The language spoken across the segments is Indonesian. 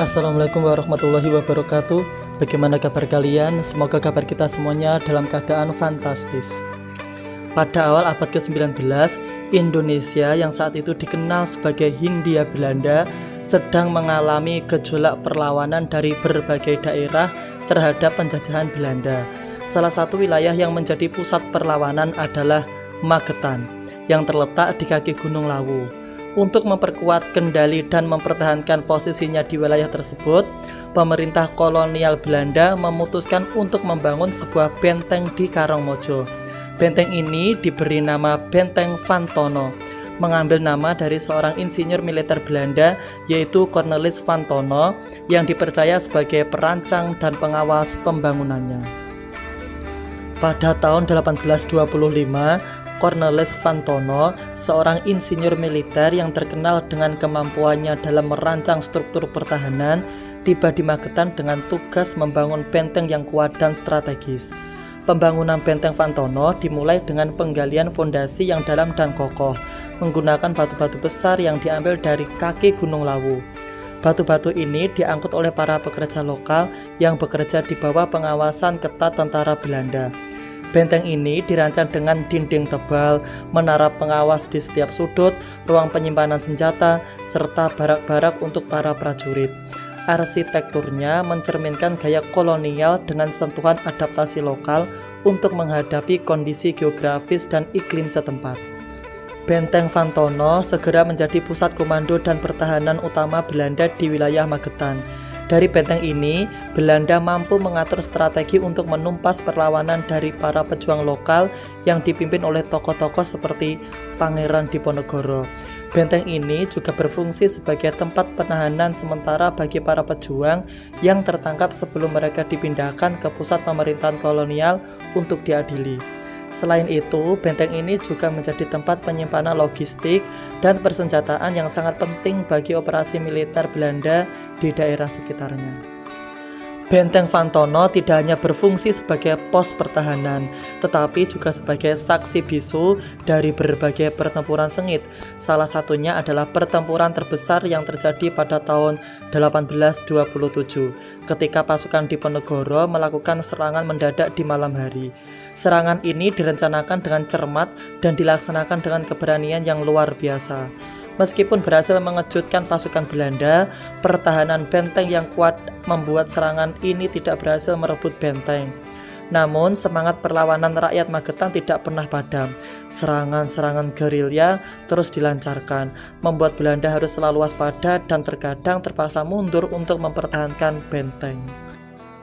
Assalamualaikum warahmatullahi wabarakatuh. Bagaimana kabar kalian? Semoga kabar kita semuanya dalam keadaan fantastis. Pada awal abad ke-19, Indonesia yang saat itu dikenal sebagai Hindia Belanda sedang mengalami gejolak perlawanan dari berbagai daerah terhadap penjajahan Belanda. Salah satu wilayah yang menjadi pusat perlawanan adalah Magetan yang terletak di kaki Gunung Lawu. Untuk memperkuat kendali dan mempertahankan posisinya di wilayah tersebut, pemerintah kolonial Belanda memutuskan untuk membangun sebuah benteng di Karangmojo. Benteng ini diberi nama Benteng Van Tono, mengambil nama dari seorang insinyur militer Belanda yaitu Cornelis Van Tono yang dipercaya sebagai perancang dan pengawas pembangunannya. Pada tahun 1825, Cornelis Van Tono, seorang insinyur militer yang terkenal dengan kemampuannya dalam merancang struktur pertahanan, tiba di Magetan dengan tugas membangun benteng yang kuat dan strategis. Pembangunan benteng Van Tono dimulai dengan penggalian fondasi yang dalam dan kokoh, menggunakan batu-batu besar yang diambil dari kaki Gunung Lawu. Batu-batu ini diangkut oleh para pekerja lokal yang bekerja di bawah pengawasan ketat tentara Belanda. Benteng ini dirancang dengan dinding tebal, menara pengawas di setiap sudut, ruang penyimpanan senjata, serta barak-barak untuk para prajurit. Arsitekturnya mencerminkan gaya kolonial dengan sentuhan adaptasi lokal untuk menghadapi kondisi geografis dan iklim setempat. Benteng Van Tono segera menjadi pusat komando dan pertahanan utama Belanda di wilayah Magetan. Dari benteng ini, Belanda mampu mengatur strategi untuk menumpas perlawanan dari para pejuang lokal yang dipimpin oleh tokoh-tokoh seperti Pangeran Diponegoro. Benteng ini juga berfungsi sebagai tempat penahanan sementara bagi para pejuang yang tertangkap sebelum mereka dipindahkan ke pusat pemerintahan kolonial untuk diadili. Selain itu, benteng ini juga menjadi tempat penyimpanan logistik dan persenjataan yang sangat penting bagi operasi militer Belanda di daerah sekitarnya. Benteng Van Tono tidak hanya berfungsi sebagai pos pertahanan, tetapi juga sebagai saksi bisu dari berbagai pertempuran sengit. Salah satunya adalah pertempuran terbesar yang terjadi pada tahun 1827, ketika pasukan Diponegoro melakukan serangan mendadak di malam hari. Serangan ini direncanakan dengan cermat dan dilaksanakan dengan keberanian yang luar biasa. Meskipun berhasil mengejutkan pasukan Belanda, pertahanan benteng yang kuat membuat serangan ini tidak berhasil merebut benteng. Namun, semangat perlawanan rakyat Magetan tidak pernah padam. Serangan-serangan gerilya terus dilancarkan, membuat Belanda harus selalu waspada dan terkadang terpaksa mundur untuk mempertahankan benteng.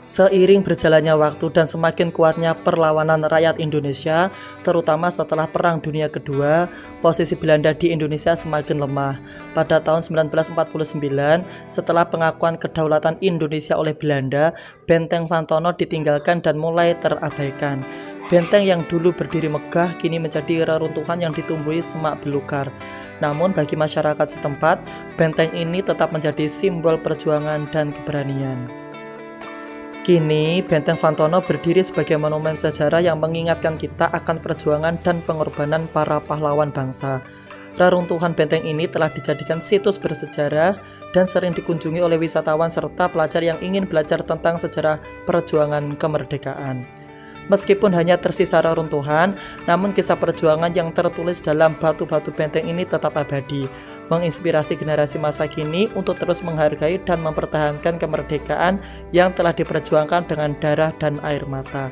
Seiring berjalannya waktu dan semakin kuatnya perlawanan rakyat Indonesia, terutama setelah Perang Dunia Kedua, posisi Belanda di Indonesia semakin lemah. Pada tahun 1949, setelah pengakuan kedaulatan Indonesia oleh Belanda, benteng Van Tono ditinggalkan dan mulai terabaikan. Benteng yang dulu berdiri megah kini menjadi reruntuhan yang ditumbuhi semak belukar. Namun bagi masyarakat setempat, benteng ini tetap menjadi simbol perjuangan dan keberanian. Kini, Benteng Van Tono berdiri sebagai monumen sejarah yang mengingatkan kita akan perjuangan dan pengorbanan para pahlawan bangsa. Reruntuhan benteng ini telah dijadikan situs bersejarah dan sering dikunjungi oleh wisatawan serta pelajar yang ingin belajar tentang sejarah perjuangan kemerdekaan. Meskipun hanya tersisa reruntuhan, namun kisah perjuangan yang tertulis dalam batu-batu benteng ini tetap abadi, menginspirasi generasi masa kini untuk terus menghargai dan mempertahankan kemerdekaan yang telah diperjuangkan dengan darah dan air mata.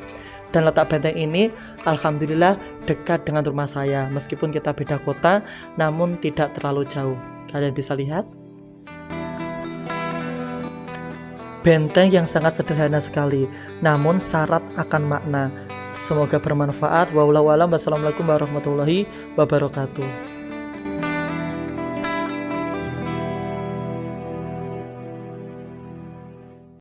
Dan letak benteng ini, alhamdulillah, dekat dengan rumah saya. Meskipun kita beda kota, namun tidak terlalu jauh. Kalian bisa lihat benteng yang sangat sederhana sekali, namun syarat akan makna. Semoga bermanfaat. Wallahu a'lam. Wassalamualaikum warahmatullahi wabarakatuh.